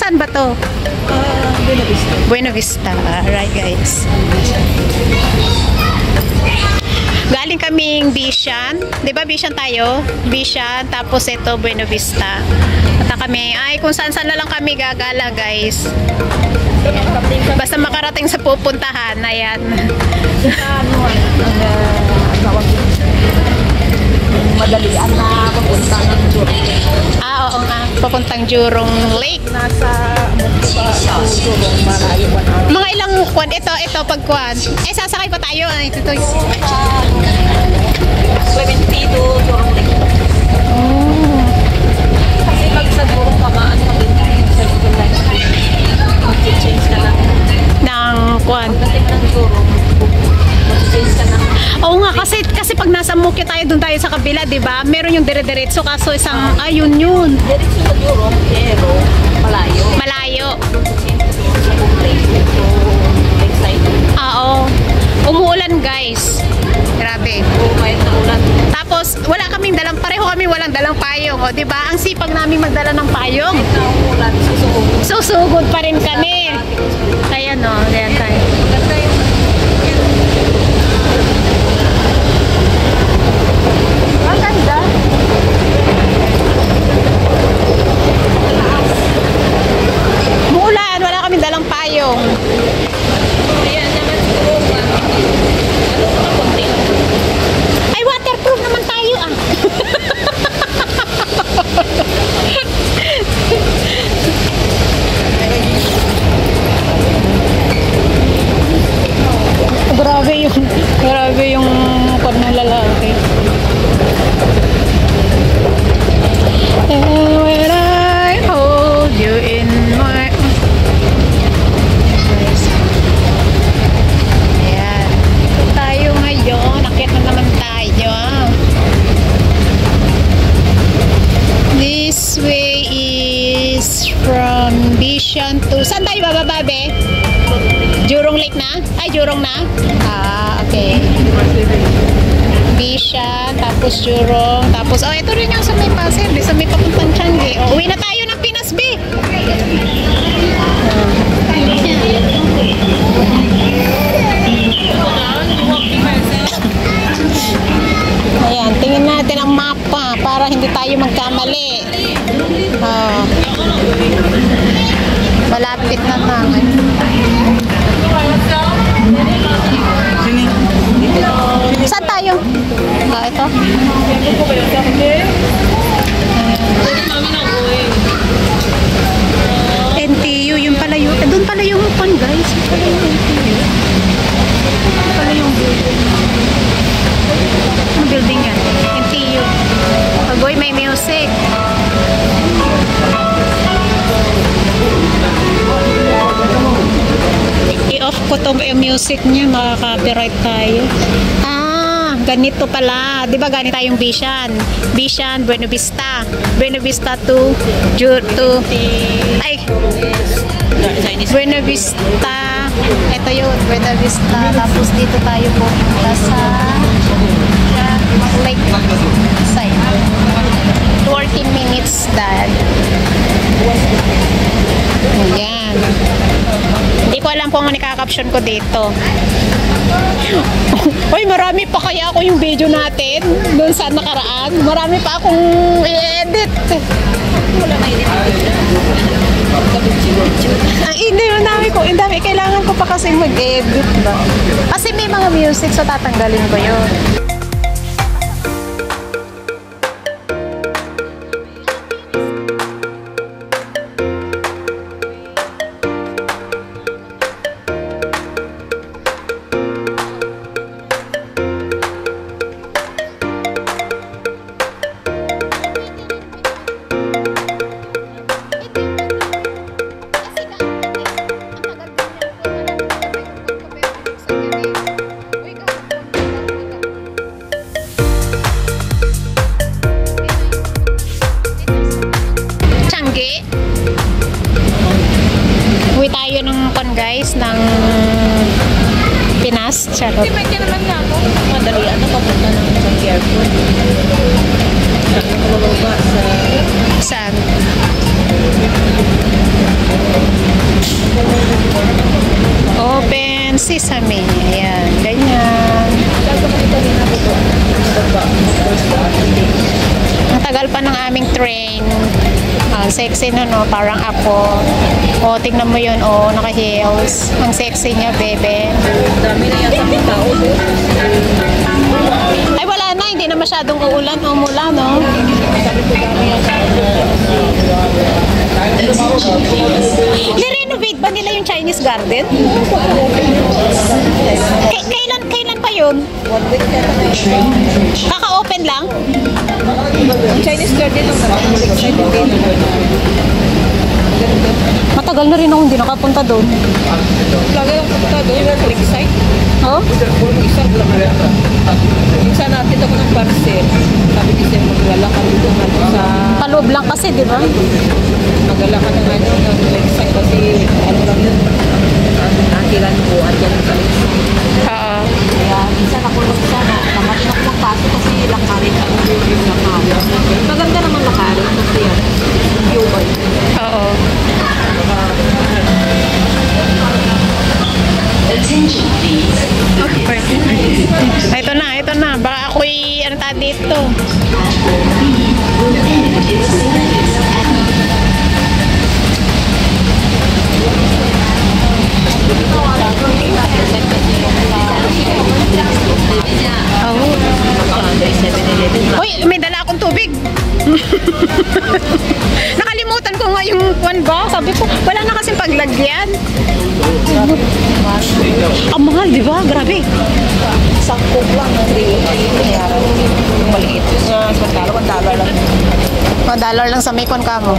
Saan ba to? Buena Vista. Buena Vista. Alright guys. Galing kaming Bishan. Di ba Bishan tayo? Bishan. Tapos ito Buena Vista. At kami, ay kung saan na lang kami gagala guys. Basta makarating sa pupuntahan. Ayan. Madalian na papunta ng Jurong. Oo nga. Papuntang Jurong Lake. Nasa Jurong, malayo pa na. Mga ilang kwan. Ito pagkwan. Eh sasakay pa tayo. Ay, ito. 20 to Jurong Lake. Oh. Kasi pag sa Jurong, kamaan mo din tayo sa Jurong Lake. Mag-change ka lang. Ng kwan. Pagdating ng Jurong, mag-change ka lang. Oo nga, kasi pag nasa Mukya tayo, doon tayo sa kabila, di ba? Meron yung dire-diretso, kaso isang, ayun yun. Diretso sa Jurong, pero malayo. Malayo. Lakeside. Oo. Umuulan, guys. Grabe. Oo, kahit na ulan. Tapos, wala kaming pareho kami walang dalang payong, o, di ba? Ang sipag namin magdala ng payong. Kahit na ulan, susugod. Susugod pa rin kami. Ayan, o. Ayan tayo. Ganda yung ang ganda. Muulan, wala kaming dalang payong. Ayan naman siguro. Ano sa konti? Ay, waterproof naman tayo, ah. grabe yung kwan ng lalaki. And when I hold you in my ayan. Tayo ngayon. Akit na naman tayo. This way is from Bishan to... Saan tayo bababa, be? Jurong Lake na? Ay, Jurong na? Ah, okay. Bishan, tapos Jurong, tapos... Oh, ito rin yung sa may Pasir, sa may papuntang Changi. Oh, uwi na tayo ng Pinas, be! Ayan, tingin natin ang mapa para hindi tayo magkamali. Oh. Malapit na naman. Saan tayo? Ah, ito? NTU, yung pala yung... doon pala yung pan, guys. Yung pala yung NTU. Yung pala yung building. Ang building yan? NTU. Agoy, may music. I-off ko tong music niya, makaka-copyright tayo. Ah, ganito pala. 'Di ba ganito tayong Bishan? Bishan, Buena Vista. Buena Vista to ay Buena Vista. Ito yun, Buena Vista. Tapos dito tayo pupunta sa Lake side. 14 minutes dad. Ayan. Hindi ko alam kung ano nakaka-caption ko dito. Uy, marami pa kaya ako yung video natin doon sa nakaraan. Marami pa akong i-edit. Wala na edit. Hindi, ang dami. Kailangan ko pa kasi mag-edit ba? Kasi may mga music, so tatanggalin ko yun. Uwi tayo ng guys, ng Pinas. Charot. Hindi, pwede naman nga ako. Madali, papunta ng airport. Sa Saan? pa ng aming train. Sexy na no, parang ako. O, tingnan mo yun, o, naka-heels. Ang sexy niya, bebe. Dami na yata ng tao doon. Ay, wala na, hindi na masyadong uulan o mula, no? Ni-renovate ba nila yung Chinese garden? Kailan pa yun? 1 week na naman. Kaka-open lang? Ang Chinese garden lang naman. Lakeside din. Matagal na rin ako hindi nakapunta doon. Lagi yung punta doon. Lakeside. Oh? Isang lang. Minsan natin ako ng parcel. Sabi ni Sir, magwala ka dito nga sa... Paloob lang kasi, di ba? Magwala ka ng ano ng Lakeside kasi ano lang yun. Akiran ko at yan sa Lakeside. Oo. Kaya minsan ako lang sana. Tamatin ako magpasok kasi lakarin ako yung lakarin. Maganda naman lakarin kasi yan. View ba yun? Oo. Ito na. Baka ako'y, ano ta dito? Uy, may dala akong tubig. Nakalimutan ko nga yung one ba? Sabi ko, wala na kasing paglagyan. Ang mahal, di ba? Grabe. Sangkog lang. Hindi nangyari. Maliit. Samantala, $1 lang. $1 lang sa Mekon ka mo.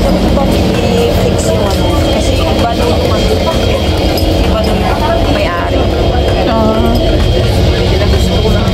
Sabi ko ba i-fix yung ano? Kasi iba nung may-ari. Hindi na gusto ko lang.